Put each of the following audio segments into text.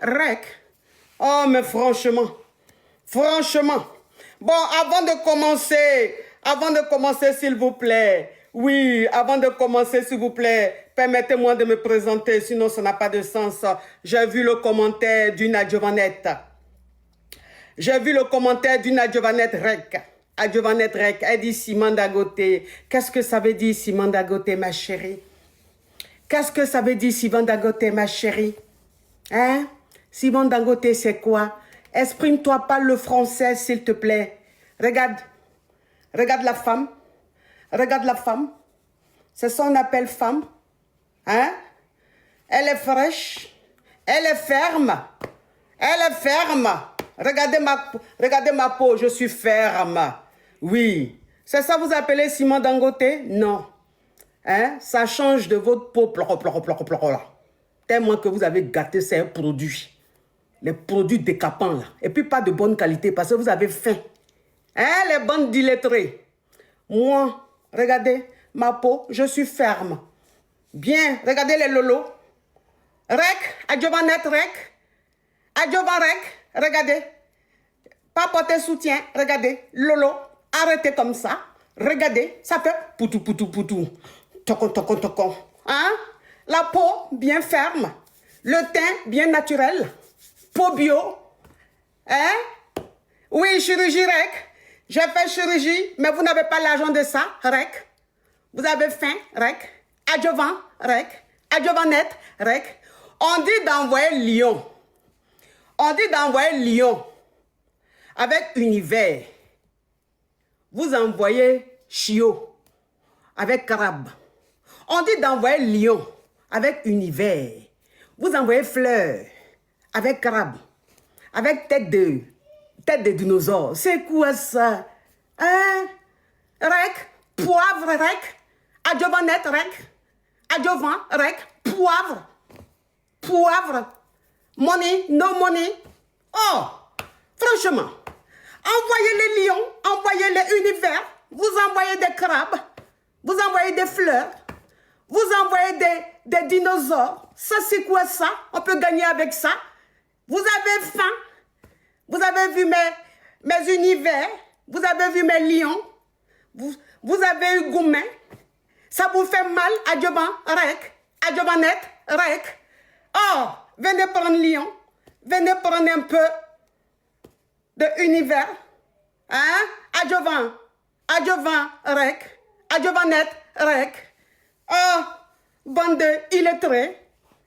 Rec. Oh, mais franchement. Bon, avant de commencer, s'il vous plaît. Oui, avant de commencer, s'il vous plaît, permettez-moi de me présenter, sinon ça n'a pas de sens. J'ai vu le commentaire d'une Adjovanette. Rec. Adjovanette Rec. Elle dit Simone Dangote. Qu'est-ce que ça veut dire, Simone Dangote, ma chérie? Qu'est-ce que ça veut dire, Simone Dangote, ma chérie? Hein? Simone Dangote, c'est quoi? Exprime-toi, parle le français, s'il te plaît. Regarde la femme. C'est ça qu'on appelle femme. Hein? Elle est fraîche. Elle est ferme. Regardez ma peau, je suis ferme. Oui. C'est ça que vous appelez Simone Dangote? Non. Hein? Ça change de votre peau. Tellement que vous avez gâté ces produits. Les produits décapants là. Et puis pas de bonne qualité parce que vous avez faim. Hein, les bandes d'illettrés. Moi, regardez ma peau, je suis ferme. Bien, regardez les lolos. Adjovanette Rec. Regardez. Pas porter soutien, regardez. Lolo, arrêtez comme ça. Regardez, ça fait poutou. Tocon. Hein? La peau bien ferme. Le teint bien naturel. Peau bio. Hein? Oui, chirurgie Rec. J'ai fait chirurgie, mais vous n'avez pas l'argent de ça, Rec. Vous avez faim, Rec. Adjovan, Rec. Adjovanette, Rec. On dit d'envoyer Lyon. Avec Univers. Vous envoyez Chio avec crabe. On dit d'envoyer Lion avec Univers. Vous envoyez Fleur avec crabe. Avec tête de dinosaure. C'est quoi ça? Hein? Rec, poivre, Rec. Adjovanette, Rec. Adjovan, Rec. Poivre. Money, no money. Oh, franchement, envoyez les lions, envoyez les univers, vous envoyez des crabes, vous envoyez des fleurs, vous envoyez des dinosaures. Ça, c'est quoi ça? On peut gagner avec ça. Vous avez faim. Vous avez vu mes univers. Vous avez vu mes lions. Vous avez eu Goumen. Ça vous fait mal, Adjovan, Rec. Adjovanette, Rec. Oh, venez prendre lion. Venez prendre un peu de univers. Hein? Adjovan, Rec. Adjovanette, Rec. Oh, bande de illettrés.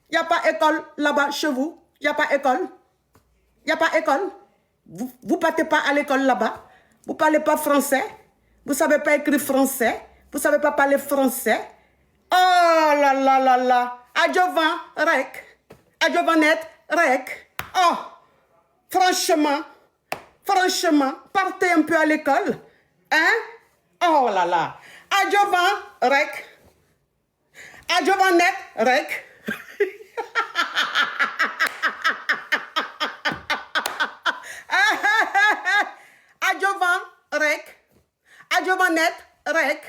Il n'y a pas école là-bas chez vous. Il n'y a pas école. Vous partez pas à l'école là-bas. Vous ne parlez pas français. Vous ne savez pas écrire français. Vous ne savez pas parler français. Oh là là. Adjovan, Rec. Adjovanette, Rec. Oh, franchement, partez un peu à l'école. Hein? Oh là là. Adjovan, Rec. Adjovanette, Rec. Adjovan, Rec. Adjovanette, Rec.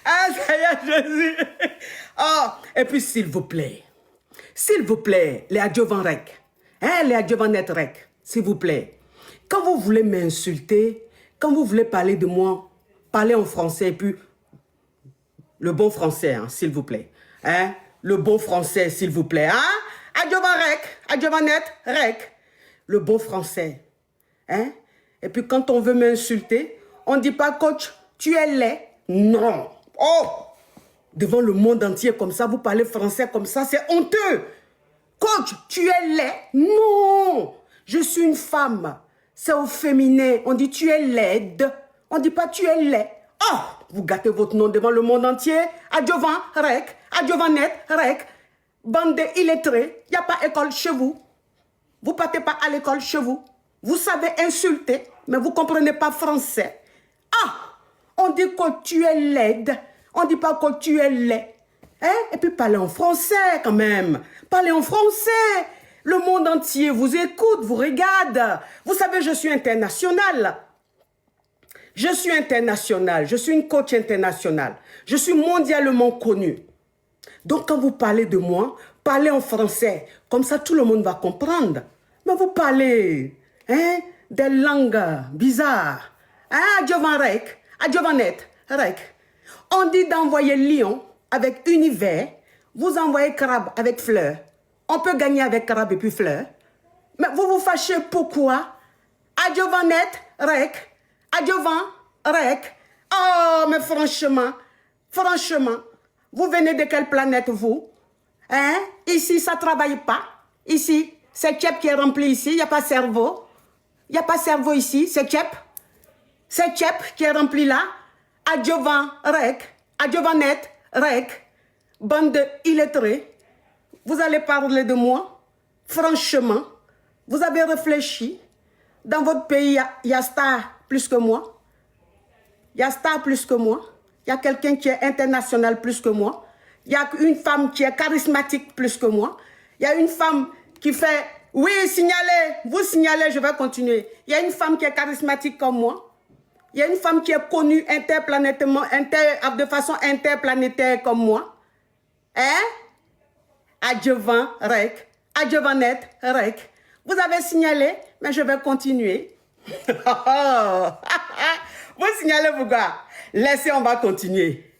Ah, ça y est, Jésus. Oh, et puis s'il vous plaît, les Adjovan Rec, hein, les Adjovanette Rec, s'il vous plaît, quand vous voulez m'insulter, quand vous voulez parler de moi, parlez en français, et puis le bon français, hein, s'il vous plaît. Hein, le bon français, s'il vous plaît. Hein? Adjovan Rec, Adjovanette Rec, le bon français. Hein? Et puis quand on veut m'insulter, on ne dit pas, coach, tu es laid. Non. Oh! Devant le monde entier comme ça, vous parlez français comme ça, c'est honteux. Coach, tu es laid. Non. Je suis une femme. C'est au féminin. On dit tu es laide. On ne dit pas tu es laid. Oh! Vous gâtez votre nom devant le monde entier. Adjovan Rec. Adjovanette Rec. Bande d'illettrés. Il n'y a pas école chez vous. Vous ne partez pas à l'école chez vous. Vous savez insulter, mais vous ne comprenez pas français. Ah! On dit que tu es laide. On ne dit pas que tu es laid. Hein? Et puis parlez en français quand même. Parlez en français. Le monde entier vous écoute, vous regarde. Vous savez, je suis internationale. Je suis une coach internationale. Je suis mondialement connue. Donc, quand vous parlez de moi, parlez en français. Comme ça, tout le monde va comprendre. Mais vous parlez des langues bizarres. Adjovanette, rec. On dit d'envoyer lion avec univers. Vous envoyez crabe avec fleur. On peut gagner avec crabe et puis fleur. Mais vous vous fâchez pourquoi? Adjovanette, rec. Adjovan, rec. Oh, mais franchement, vous venez de quelle planète, vous? Ici, ça ne travaille pas. Ici, c'est Tchep qui est rempli ici. Il n'y a pas de cerveau. Il n'y a pas de cerveau ici. C'est Tchep. C'est Tchep qui est rempli là. Adjovan, rec. Adjovanette, rec. Bande de illettrés. Vous allez parler de moi. Franchement, vous avez réfléchi. Dans votre pays, il y a star plus que moi. Il y a star plus que moi. Il y a quelqu'un qui est international plus que moi. Il y a une femme qui est charismatique plus que moi. Il y a une femme qui fait, oui, signalez, vous signalez, je vais continuer. Il y a une femme qui est charismatique comme moi. Il y a une femme qui est connue interplanétairement, de façon interplanétaire comme moi. Adjovan, rec. Adjovanette, rec. Vous avez signalé, mais je vais continuer. Vous signalez pourquoi? Laissez, on va continuer.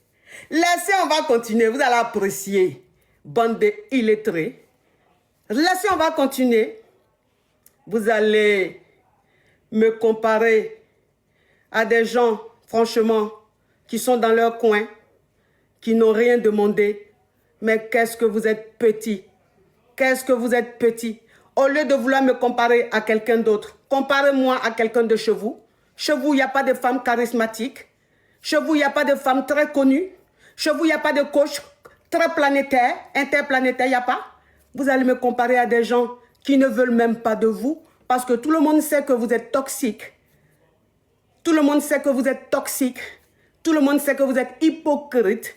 Laissez, on va continuer. Vous allez apprécier. Bande d'illettrés. Laissez, on va continuer. Vous allez me comparer à des gens, franchement, qui sont dans leur coin, qui n'ont rien demandé. Mais qu'est-ce que vous êtes petit. Qu'est-ce que vous êtes petit. Au lieu de vouloir me comparer à quelqu'un d'autre, comparez-moi à quelqu'un de chez vous. Chez vous, il n'y a pas de femmes charismatiques. Chez vous, il n'y a pas de femmes très connues. Chez vous, il n'y a pas de coach très planétaire, interplanétaire, il n'y a pas. Vous allez me comparer à des gens qui ne veulent même pas de vous parce que tout le monde sait que vous êtes toxique. Tout le monde sait que vous êtes toxique. Tout le monde sait que vous êtes hypocrite.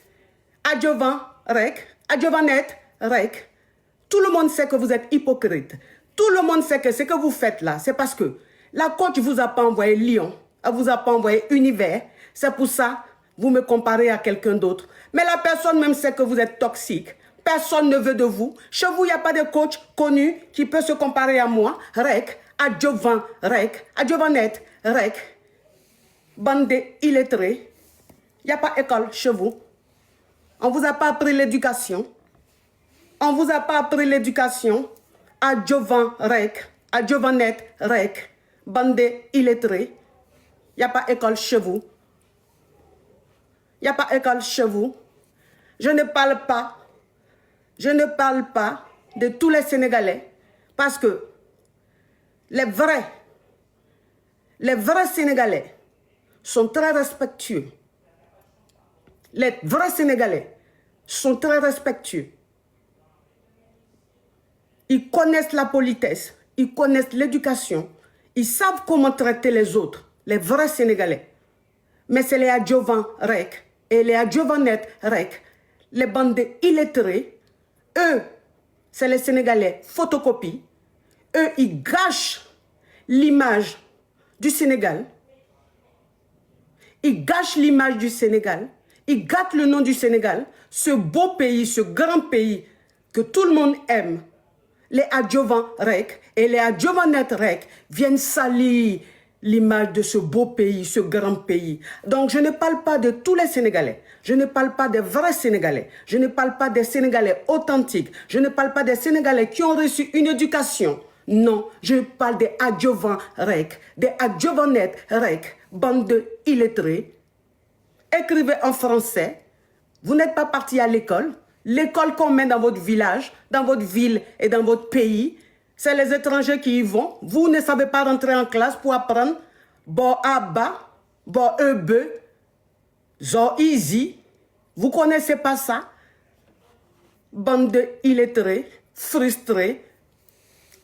Adjovan, rec. Adjovanette, rec. Tout le monde sait que vous êtes hypocrite. Tout le monde sait que ce que vous faites là, c'est parce que la coach ne vous a pas envoyé lion, elle ne vous a pas envoyé univers. C'est pour ça vous me comparez à quelqu'un d'autre. Mais la personne même sait que vous êtes toxique. Personne ne veut de vous. Chez vous, il n'y a pas de coach connu qui peut se comparer à moi. Rec, Adjovan, rec, Adjovanette, rec. Bande d'illettrés. Il n'y a pas école chez vous. On ne vous a pas appris l'éducation. On ne vous a pas appris l'éducation. Adjovan, rec, Adjovanette, rec. Bande d'illettrés. Il n'y a pas école chez vous. Il n'y a pas école chez vous. Je ne parle pas de tous les Sénégalais parce que les vrais Sénégalais sont très respectueux. Les vrais Sénégalais sont très respectueux. Ils connaissent la politesse, ils connaissent l'éducation, ils savent comment traiter les autres, les vrais Sénégalais. Mais c'est les Adjovan rec et les Adjovanettes rec, les bandes illettrés, eux, c'est les Sénégalais photocopie. Eux, ils gâchent l'image du Sénégal. Ils gâchent l'image du Sénégal. Ils gâtent le nom du Sénégal, ce beau pays, ce grand pays que tout le monde aime. Les Adjovan rec et les Adjovanettes rec viennent salir l'image de ce beau pays, ce grand pays. Donc, je ne parle pas de tous les Sénégalais. Je ne parle pas des vrais Sénégalais. Je ne parle pas des Sénégalais authentiques. Je ne parle pas des Sénégalais qui ont reçu une éducation. Non, je parle des Adjovan rec, des Adjovanettes rec, bande de illettrés. Écrivez en français. Vous n'êtes pas parti à l'école. L'école qu'on met dans votre village, dans votre ville et dans votre pays, c'est les étrangers qui y vont. Vous ne savez pas rentrer en classe pour apprendre. Bon Abba, bon Ebe, Zo Easy. Vous ne connaissez pas ça? Bande de illettrés, frustrés.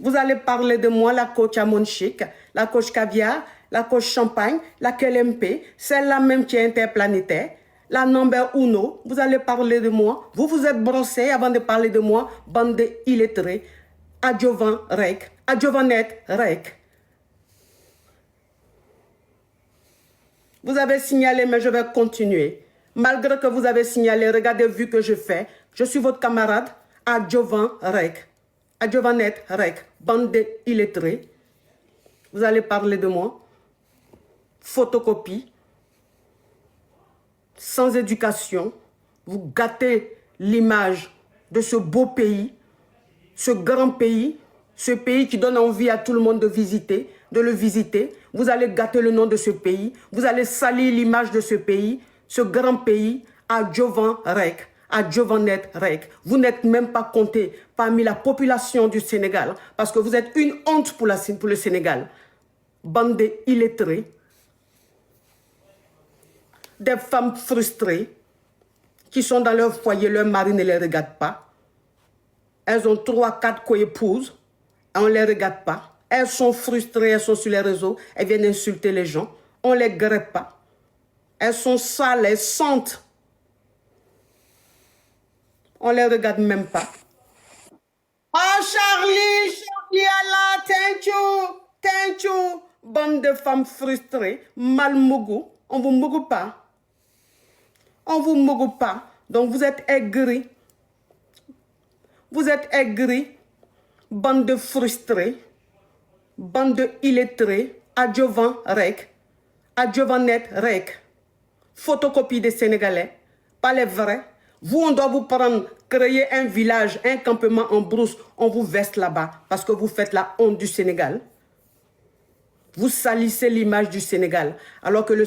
Vous allez parler de moi, la coach à mon chic, la coach caviar, la coach champagne, la KLMP, celle-là même qui est interplanétaire, la number uno. Vous allez parler de moi. Vous vous êtes brossé avant de parler de moi, bande de illettrés. Adjovan rec, Adjovanette rec. Vous avez signalé, mais je vais continuer. Malgré que vous avez signalé, regardez, vu que je fais, Je suis votre camarade, Adjovan Rek. Adjovanet Rek, bande d'illettrés. Vous allez parler de moi. Photocopie. Sans éducation. Vous gâtez l'image de ce beau pays, ce grand pays, ce pays qui donne envie à tout le monde de le visiter. Vous allez gâter le nom de ce pays. Vous allez salir l'image de ce pays, ce grand pays, Adjovan Rek. Adjovanet Rek. Vous n'êtes même pas compté parmi la population du Sénégal parce que vous êtes une honte pour le Sénégal. Bande d'illettrés, des femmes frustrées qui sont dans leur foyer, leur mari ne les regarde pas. Elles ont 3, 4 co-épouses, on ne les regarde pas. Elles sont frustrées, elles sont sur les réseaux, elles viennent insulter les gens, on ne les grève pas. Elles sont sales, elles sentent. On ne les regarde même pas. Oh Charlie, Allah, thank you. Bande de femmes frustrées, mal mougou. On ne vous mougou pas. On ne vous mougou pas. Donc vous êtes aigris. Vous êtes aigris. Bande de frustrés. Bande de illettrés. Adjovan Rek. Adjovanet Rek. Photocopie des Sénégalais. Pas les vrais. Vous, on doit vous prendre, créer un village, un campement en brousse. On vous veste là-bas parce que vous faites la honte du Sénégal. Vous salissez l'image du Sénégal alors que le